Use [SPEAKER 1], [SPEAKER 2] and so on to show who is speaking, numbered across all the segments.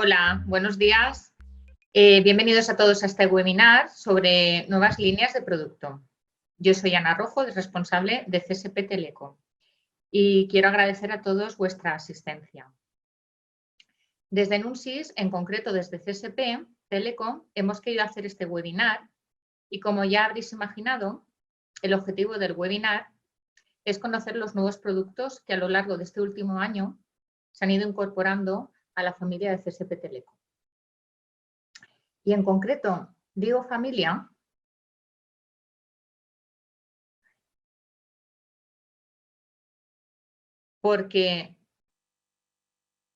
[SPEAKER 1] Hola, buenos días. Bienvenidos a todos a este webinar sobre nuevas líneas de producto. Yo soy Ana Rojo, responsable de CSP Teleco, y quiero agradecer a todos vuestra asistencia. Desde Nunsis, en concreto desde CSP Teleco, hemos querido hacer este webinar y, como ya habréis imaginado, el objetivo del webinar es conocer los nuevos productos que a lo largo de este último año se han ido incorporando a la familia de CSP Teleco. Y en concreto, digo familia porque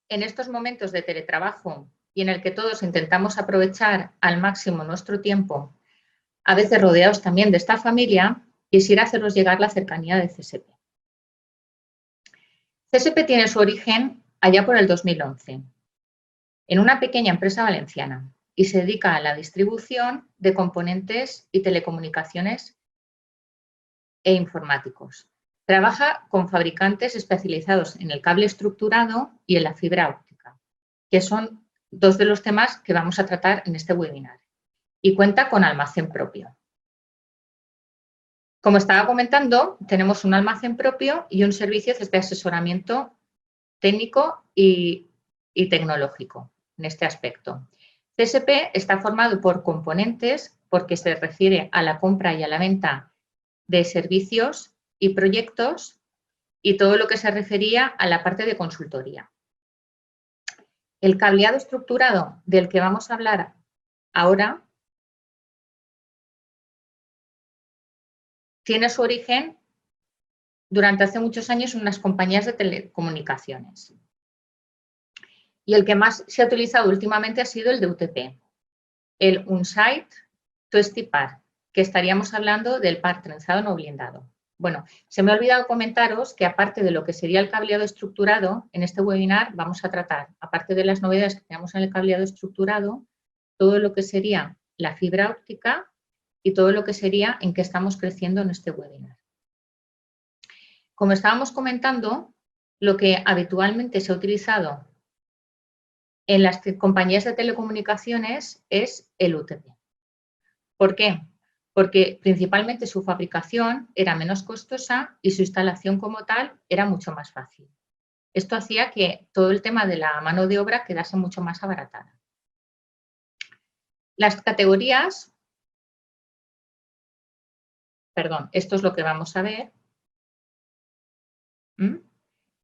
[SPEAKER 1] en estos momentos de teletrabajo y en el que todos intentamos aprovechar al máximo nuestro tiempo, a veces rodeados también de esta familia, quisiera haceros llegar la cercanía de CSP. CSP tiene su origen allá por el 2011, en una pequeña empresa valenciana, y se dedica a la distribución de componentes y telecomunicaciones e informáticos. Trabaja con fabricantes especializados en el cable estructurado y en la fibra óptica, que son dos de los temas que vamos a tratar en este webinar, y cuenta con almacén propio. Como estaba comentando, tenemos un almacén propio y un servicio de asesoramiento técnico y tecnológico en este aspecto. CSP está formado por componentes porque se refiere a la compra y a la venta de servicios y proyectos y todo lo que se refería a la parte de consultoría. El cableado estructurado del que vamos a hablar ahora tiene su origen durante hace muchos años en unas compañías de telecomunicaciones. Y el que más se ha utilizado últimamente ha sido el de UTP, el On-Site Twisted Pair, que estaríamos hablando del par trenzado no blindado. Bueno, se me ha olvidado comentaros que aparte de lo que sería el cableado estructurado, en este webinar vamos a tratar, aparte de las novedades que tenemos en el cableado estructurado, todo lo que sería la fibra óptica y todo lo que sería en que estamos creciendo en este webinar. Como estábamos comentando, lo que habitualmente se ha utilizado en las compañías de telecomunicaciones es el UTP. ¿Por qué? Porque principalmente su fabricación era menos costosa y su instalación como tal era mucho más fácil. Esto hacía que todo el tema de la mano de obra quedase mucho más abaratada. Las categorías, perdón, esto es lo que vamos a ver.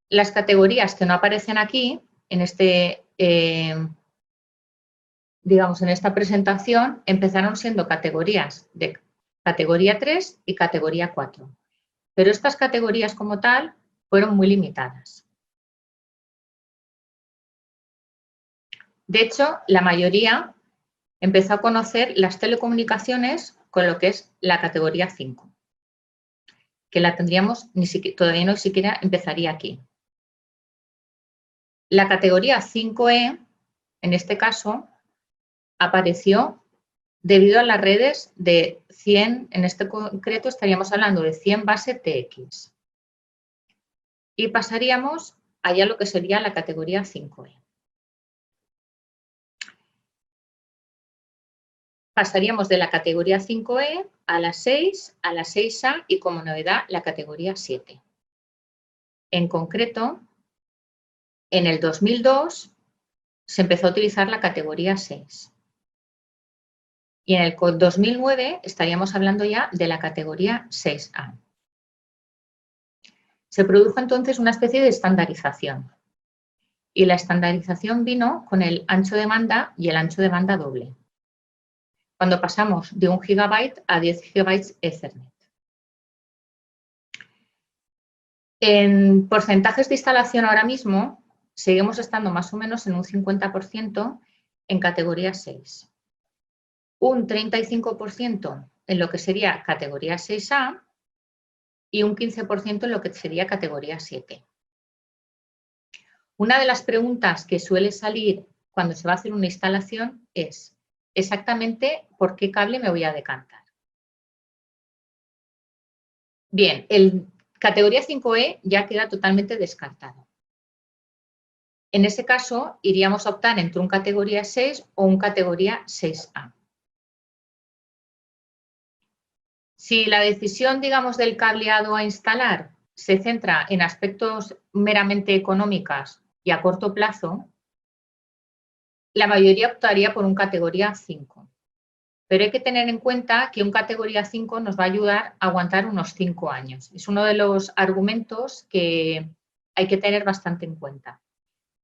[SPEAKER 1] Las categorías que no aparecen aquí, en digamos, en esta presentación, empezaron siendo categorías de categoría 3 y categoría 4. Pero estas categorías como tal fueron muy limitadas. De hecho, la mayoría empezó a conocer las telecomunicaciones con lo que es la categoría 5, que la tendríamos, todavía no siquiera empezaría aquí. La categoría 5E, en este caso, apareció debido a las redes de 100, en este concreto estaríamos hablando de 100 base TX. Y pasaríamos allá a lo que sería la categoría 5E. Pasaríamos de la categoría 5E a la 6, a la 6A y como novedad la categoría 7. En concreto, en el 2002 se empezó a utilizar la categoría 6. Y en el 2009 estaríamos hablando ya de la categoría 6A. Se produjo entonces una especie de estandarización. Y la estandarización vino con el ancho de banda y el ancho de banda doble, cuando pasamos de 1 GB a 10 GB Ethernet. En porcentajes de instalación ahora mismo, seguimos estando más o menos en un 50% en categoría 6, un 35% en lo que sería categoría 6A y un 15% en lo que sería categoría 7. Una de las preguntas que suele salir cuando se va a hacer una instalación es exactamente por qué cable me voy a decantar. Bien, el categoría 5E ya queda totalmente descartado. En ese caso, iríamos a optar entre un categoría 6 o un categoría 6A. Si la decisión, digamos, del cableado a instalar se centra en aspectos meramente económicos y a corto plazo, la mayoría optaría por un categoría 5. Pero hay que tener en cuenta que un categoría 5 nos va a ayudar a aguantar unos 5 años. Es uno de los argumentos que hay que tener bastante en cuenta.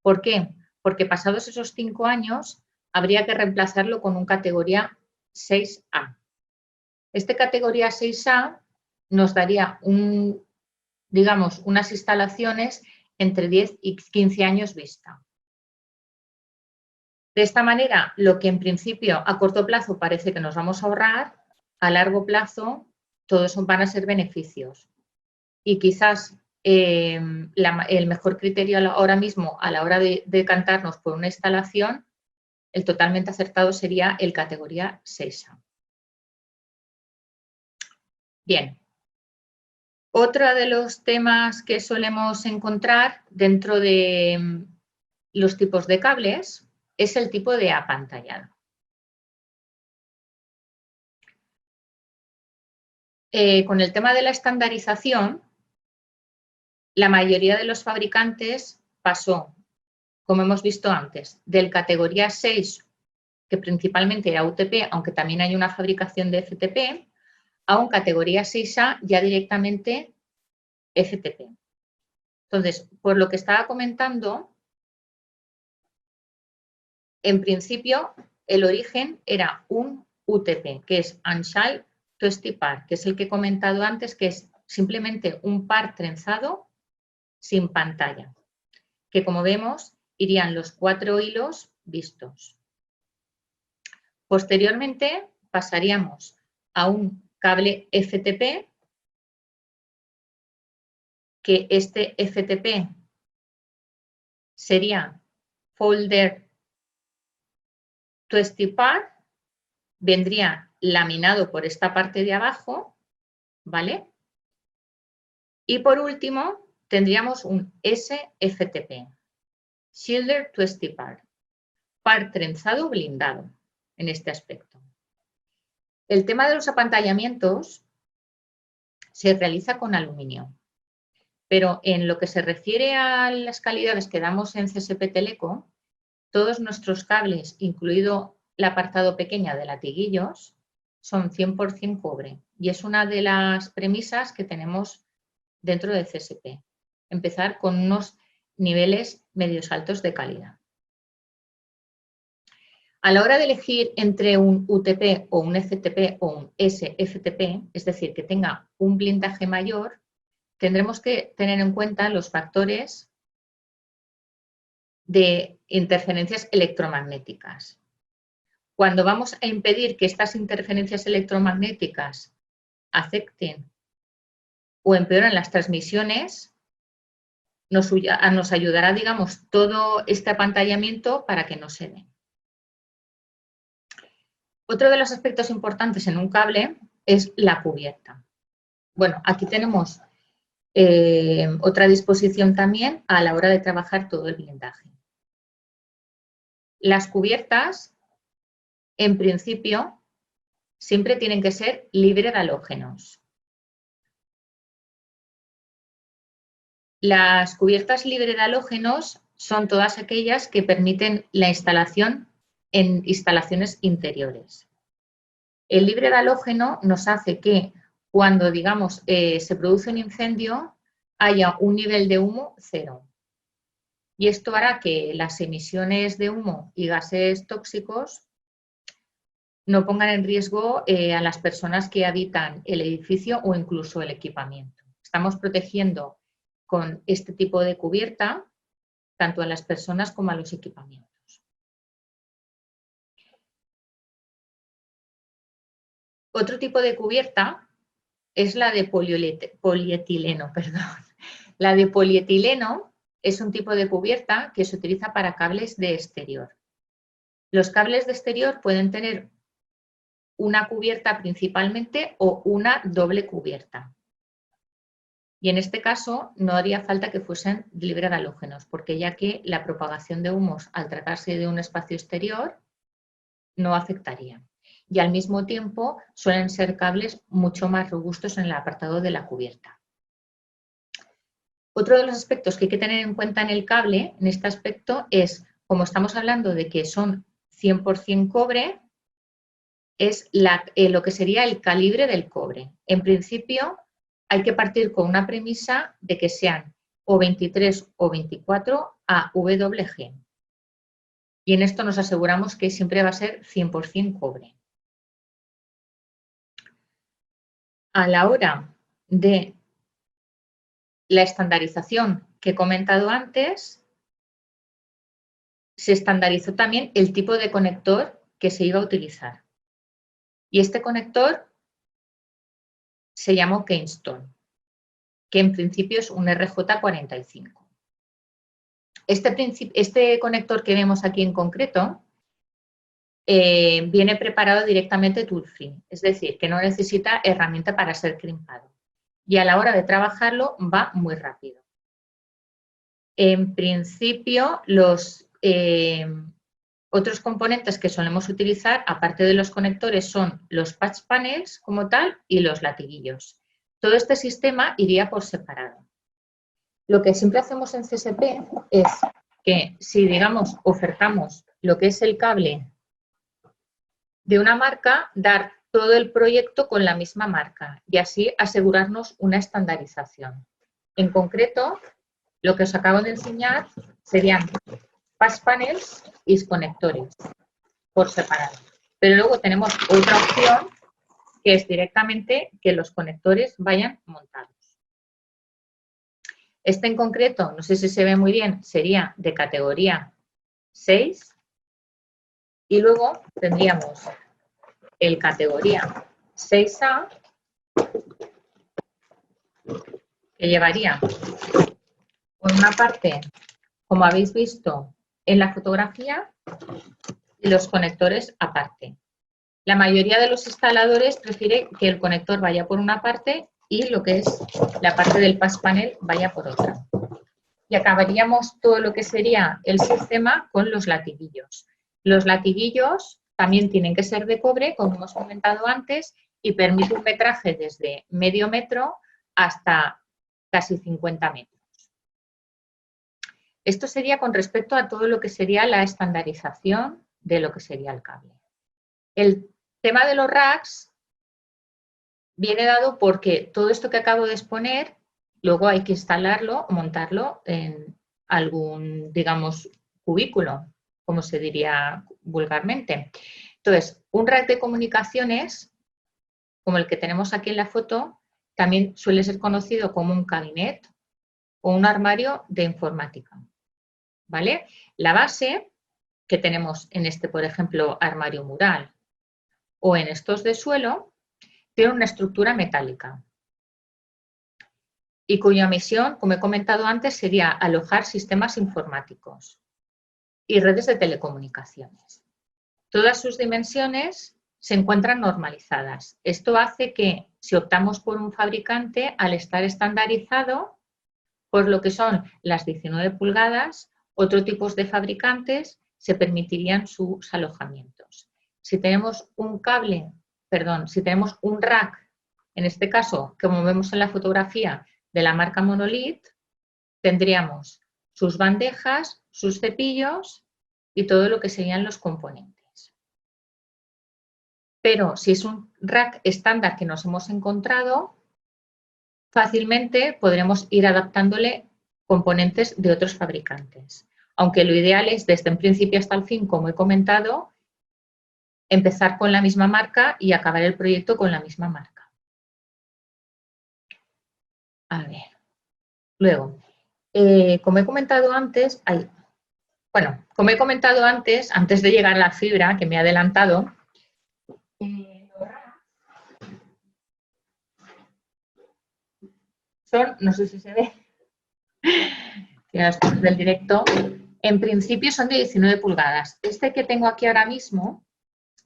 [SPEAKER 1] ¿Por qué? Porque pasados esos 5 años habría que reemplazarlo con un categoría 6A. Este categoría 6A nos daría digamos, unas instalaciones entre 10 y 15 años vista. De esta manera, lo que en principio a corto plazo parece que nos vamos a ahorrar, a largo plazo todos van a ser beneficios. Y quizás el mejor criterio ahora mismo a la hora de decantarnos por una instalación, el totalmente acertado sería el categoría 6A. Bien. Otro de los temas que solemos encontrar dentro de los tipos de cables es el tipo de apantallado. Con el tema de la estandarización, la mayoría de los fabricantes pasó, como hemos visto antes, del categoría 6, que principalmente era UTP, aunque también hay una fabricación de FTP, a un categoría 6A ya directamente FTP. Entonces, por lo que estaba comentando, en principio el origen era un UTP, que es Unchild Twisted Pair, que es el que he comentado antes, que es simplemente un par trenzado sin pantalla, que como vemos irían los 4 hilos vistos. Posteriormente pasaríamos a un cable FTP, que este FTP sería Folder Twisted Pair, vendría laminado por esta parte de abajo, ¿vale? Y por último tendríamos un SFTP, Shielded Twisted Pair, par trenzado blindado en este aspecto. El tema de los apantallamientos se realiza con aluminio, pero en lo que se refiere a las calidades que damos en CSP Teleco, todos nuestros cables, incluido el apartado pequeña de latiguillos, son 100% cobre y es una de las premisas que tenemos dentro de CSP. Empezar con unos niveles medios altos de calidad. A la hora de elegir entre un UTP o un FTP o un SFTP, es decir, que tenga un blindaje mayor, tendremos que tener en cuenta los factores de interferencias electromagnéticas. Cuando vamos a impedir que estas interferencias electromagnéticas afecten o empeoren las transmisiones, nos ayudará, digamos, todo este apantallamiento para que no se dé. Otro de los aspectos importantes en un cable es la cubierta. Bueno, aquí tenemos otra disposición también a la hora de trabajar todo el blindaje. Las cubiertas, en principio, siempre tienen que ser libres de halógenos. Las cubiertas libres de halógenos son todas aquellas que permiten la instalación en instalaciones interiores. El libre de halógeno nos hace que cuando, digamos, se produce un incendio, haya un nivel de humo cero. Y esto hará que las emisiones de humo y gases tóxicos no pongan en riesgo a las personas que habitan el edificio o incluso el equipamiento. Estamos protegiendo con este tipo de cubierta tanto a las personas como a los equipamientos. Otro tipo de cubierta es la de polietileno. La de polietileno es un tipo de cubierta que se utiliza para cables de exterior. Los cables de exterior pueden tener una cubierta principalmente o una doble cubierta. Y en este caso no haría falta que fuesen libres de halógenos, porque ya que la propagación de humos al tratarse de un espacio exterior no afectaría. Y al mismo tiempo suelen ser cables mucho más robustos en el apartado de la cubierta. Otro de los aspectos que hay que tener en cuenta en el cable, en este aspecto, es, como estamos hablando de que son 100% cobre, es lo que sería el calibre del cobre. En principio, hay que partir con una premisa de que sean o 23 o 24 AWG. Y en esto nos aseguramos que siempre va a ser 100% cobre. A la hora de la estandarización que he comentado antes, se estandarizó también el tipo de conector que se iba a utilizar. Y este conector se llamó Keystone, que en principio es un RJ45. Este conector que vemos aquí en concreto viene preparado directamente tool-free, es decir, que no necesita herramienta para ser crimpado. Y a la hora de trabajarlo va muy rápido. En principio, los otros componentes que solemos utilizar, aparte de los conectores, son los patch panels como tal y los latiguillos. Todo este sistema iría por separado. Lo que siempre hacemos en CSP es que si, digamos, ofertamos lo que es el cable de una marca, dar todo el proyecto con la misma marca y así asegurarnos una estandarización. En concreto, lo que os acabo de enseñar serían patch panels y conectores por separado. Pero luego tenemos otra opción que es directamente que los conectores vayan montados. Este en concreto, no sé si se ve muy bien, sería de categoría 6 y luego tendríamos el categoría 6A que llevaría por una parte, como habéis visto en la fotografía, y los conectores aparte. La mayoría de los instaladores prefiere que el conector vaya por una parte y lo que es la parte del patch panel vaya por otra. Y acabaríamos todo lo que sería el sistema con los latiguillos. Los latiguillos también tienen que ser de cobre, como hemos comentado antes, y permite un metraje desde medio metro hasta casi 50 metros. Esto sería con respecto a todo lo que sería la estandarización de lo que sería el cable. El tema de los racks viene dado porque todo esto que acabo de exponer, luego hay que instalarlo o montarlo en algún, digamos, cubículo, como se diría vulgarmente. Entonces, un rack de comunicaciones, como el que tenemos aquí en la foto, también suele ser conocido como un cabinet o un armario de informática, ¿vale? La base que tenemos en este, por ejemplo, armario mural o en estos de suelo, tiene una estructura metálica y cuya misión, como he comentado antes, sería alojar sistemas informáticos y redes de telecomunicaciones. Todas sus dimensiones se encuentran normalizadas. Esto hace que, si optamos por un fabricante, al estar estandarizado, por lo que son las 19 pulgadas, otros tipos de fabricantes se permitirían sus alojamientos. Si tenemos un si tenemos un rack, en este caso, como vemos en la fotografía de la marca Monolith, tendríamos sus bandejas, sus cepillos y todo lo que serían los componentes. Pero si es un rack estándar que nos hemos encontrado, fácilmente podremos ir adaptándole componentes de otros fabricantes. Aunque lo ideal es, desde el principio hasta el fin, como he comentado, empezar con la misma marca y acabar el proyecto con la misma marca. A ver, luego, como he comentado antes, antes de llegar a la fibra, que me he adelantado, no sé si se ve, del directo, en principio son de 19 pulgadas. Este que tengo aquí ahora mismo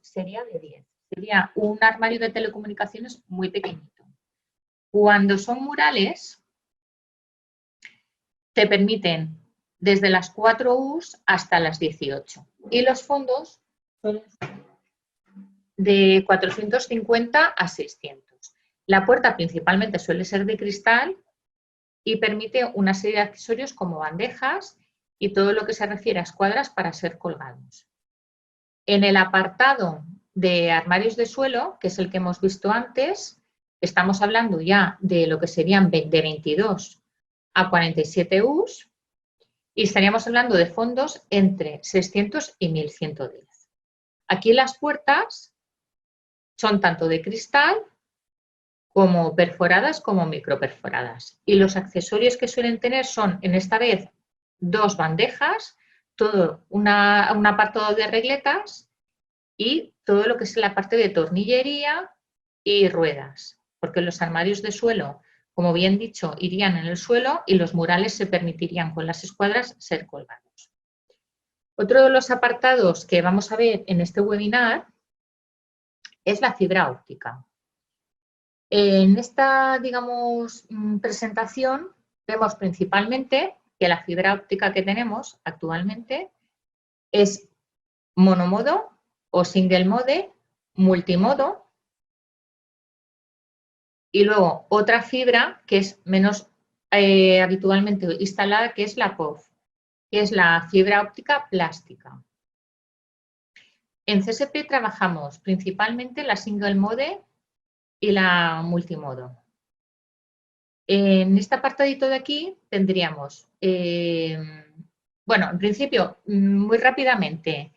[SPEAKER 1] sería de 10. Sería un armario de telecomunicaciones muy pequeñito. Cuando son murales, te permiten desde las 4 U's hasta las 18. Y los fondos son de 450 a 600. La puerta principalmente suele ser de cristal y permite una serie de accesorios como bandejas y todo lo que se refiere a escuadras para ser colgados. En el apartado de armarios de suelo, que es el que hemos visto antes, estamos hablando ya de lo que serían de 22 a 47 U's y estaríamos hablando de fondos entre 600 y 1110. Aquí las puertas son tanto de cristal como perforadas como microperforadas. Y los accesorios que suelen tener son, en esta vez, 2 bandejas, todo un apartado de regletas y todo lo que es la parte de tornillería y ruedas, porque los armarios de suelo, como bien dicho, irían en el suelo y los murales se permitirían con las escuadras ser colgados. Otro de los apartados que vamos a ver en este webinar es la fibra óptica. En esta, digamos, presentación vemos principalmente que la fibra óptica que tenemos actualmente es monomodo o single mode, multimodo y luego otra fibra que es menos habitualmente instalada, que es la POF, que es la fibra óptica plástica. En CSP trabajamos principalmente la single mode y la multimodo. En este apartadito de aquí tendríamos, bueno, en principio, muy rápidamente,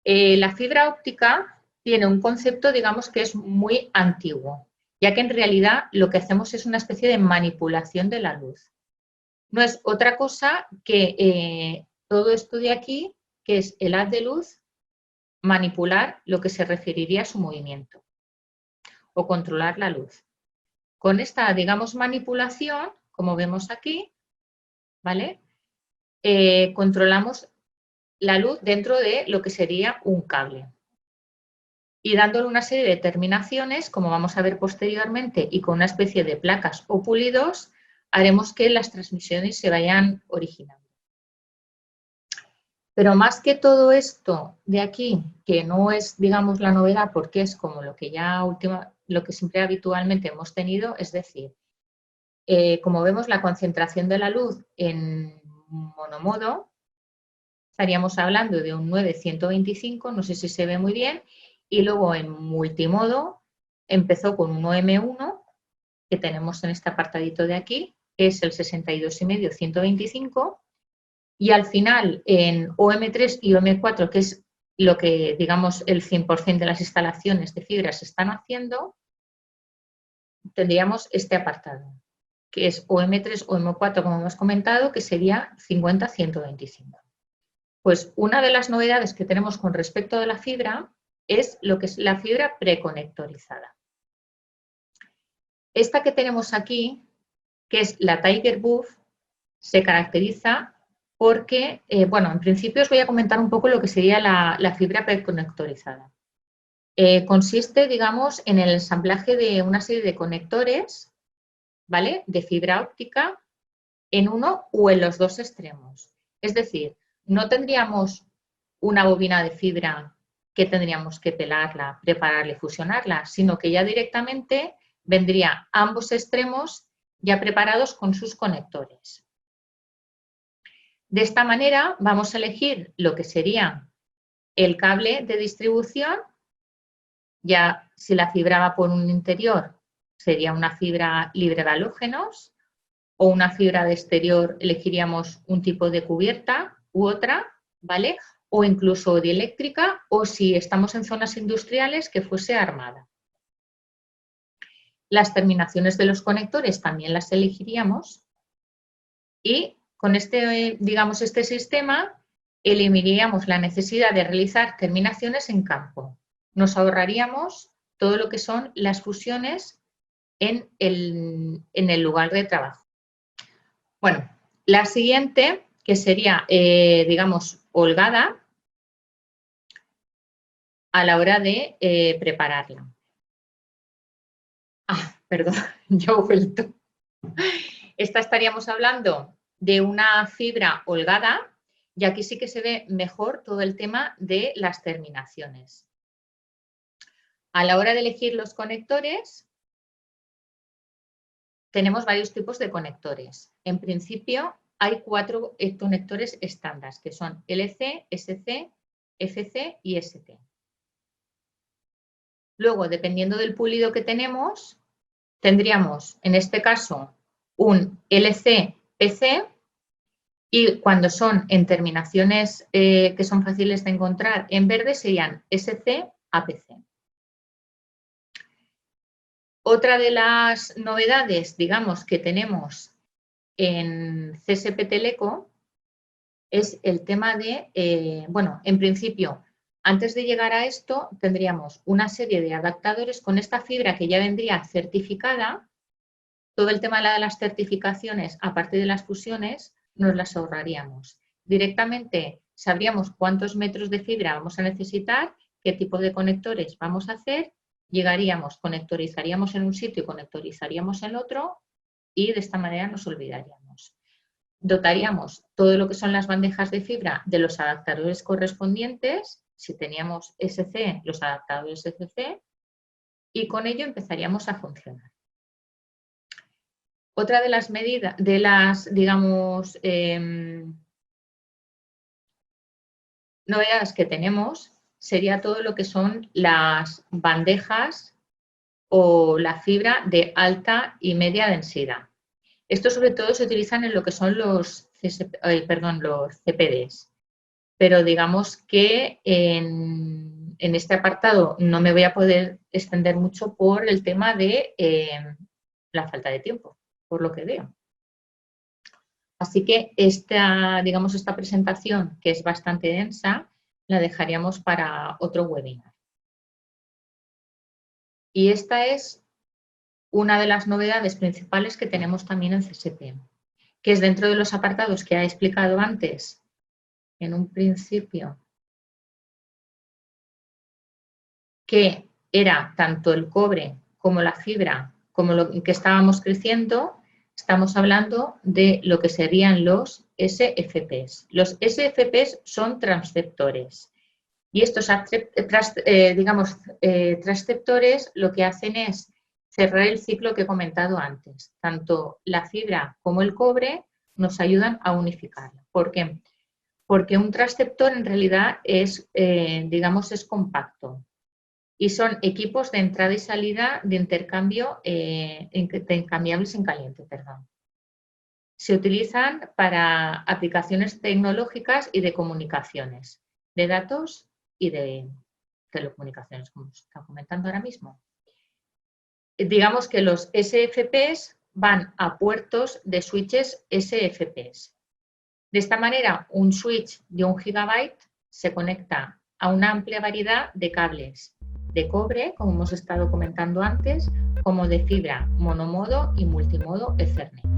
[SPEAKER 1] la fibra óptica tiene un concepto, digamos, que es muy antiguo, ya que en realidad lo que hacemos es una especie de manipulación de la luz. No es otra cosa que todo esto de aquí, que es el haz de luz, manipular lo que se referiría a su movimiento o controlar la luz. Con esta, digamos, manipulación, como vemos aquí, ¿vale? Controlamos la luz dentro de lo que sería un cable. Y dándole una serie de terminaciones, como vamos a ver posteriormente, y con una especie de placas o pulidos, haremos que las transmisiones se vayan originando. Pero más que todo esto de aquí, que no es, digamos, la novedad, porque es como lo que ya lo que siempre habitualmente hemos tenido, es decir, como vemos la concentración de la luz en monomodo, estaríamos hablando de un 9-125, no sé si se ve muy bien, y luego en multimodo empezó con un OM1, que tenemos en este apartadito de aquí, que es el 62,5-125, y al final en OM3 y OM4, que es lo que, digamos, el 100% de las instalaciones de fibras están haciendo, tendríamos este apartado, que es OM3 o OM4, como hemos comentado, que sería 50-125. Pues una de las novedades que tenemos con respecto a la fibra es lo que es la fibra preconectorizada. Esta que tenemos aquí, que es la Tiger Buff, se caracteriza porque, bueno, en principio os voy a comentar un poco lo que sería la fibra preconectorizada. Consiste, digamos, en el ensamblaje de una serie de conectores, ¿vale?, de fibra óptica en uno o en los dos extremos. Es decir, no tendríamos una bobina de fibra que tendríamos que pelarla, prepararla y fusionarla, sino que ya directamente vendría ambos extremos ya preparados con sus conectores. De esta manera vamos a elegir lo que sería el cable de distribución. Ya si la fibra va por un interior, sería una fibra libre de halógenos, o una fibra de exterior elegiríamos un tipo de cubierta u otra, ¿vale? O incluso dieléctrica, o si estamos en zonas industriales, que fuese armada. Las terminaciones de los conectores también las elegiríamos y con este, digamos, este sistema eliminaríamos la necesidad de realizar terminaciones en campo. Nos ahorraríamos todo lo que son las fusiones en el lugar de trabajo. Bueno, la siguiente, que sería, digamos, holgada a la hora de prepararla. Ah, perdón, yo he vuelto. Esta estaríamos hablando de una fibra holgada, y aquí sí que se ve mejor todo el tema de las terminaciones. A la hora de elegir los conectores, tenemos varios tipos de conectores. En principio, hay 4 conectores estándar, que son LC, SC, FC y ST. Luego, dependiendo del pulido que tenemos, tendríamos, en este caso, un LC-PC, y cuando son en terminaciones que son fáciles de encontrar en verde, serían SC-APC. Otra de las novedades, digamos, que tenemos en CSP Teleco es el tema de, bueno, en principio, antes de llegar a esto, tendríamos una serie de adaptadores con esta fibra que ya vendría certificada. Todo el tema de las certificaciones, aparte de las fusiones, nos las ahorraríamos. Directamente sabríamos cuántos metros de fibra vamos a necesitar, qué tipo de conectores vamos a hacer, llegaríamos, conectorizaríamos en un sitio y conectorizaríamos en otro, y de esta manera nos olvidaríamos. Dotaríamos todo lo que son las bandejas de fibra de los adaptadores correspondientes, si teníamos SC, los adaptadores SC, y con ello empezaríamos a funcionar. Otra de las medidas, de las, digamos, novedades que tenemos sería todo lo que son las bandejas o la fibra de alta y media densidad. Esto sobre todo se utilizan en lo que son los CPDs, pero digamos que en este apartado no me voy a poder extender mucho por el tema de la falta de tiempo, por lo que veo. Así que esta presentación, que es bastante densa, la dejaríamos para otro webinar. Y esta es una de las novedades principales que tenemos también en CSP, que es dentro de los apartados que he explicado antes, en un principio, que era tanto el cobre como la fibra, como lo que estábamos creciendo. Estamos hablando de lo que serían los SFPs. Los SFPs son transceptores. Y estos transceptores lo que hacen es cerrar el ciclo que he comentado antes. Tanto la fibra como el cobre nos ayudan a unificarla. ¿Por qué? Porque un transceptor en realidad es, es compacto. Y son equipos de entrada y salida de intercambio, intercambiables en caliente, perdón. Se utilizan para aplicaciones tecnológicas y de comunicaciones, de datos y de telecomunicaciones, como se está comentando ahora mismo. Digamos que los SFPs van a puertos de switches SFPs. De esta manera, un switch de 1 GB se conecta a una amplia variedad de cables de cobre, como hemos estado comentando antes, como de fibra monomodo y multimodo Ethernet.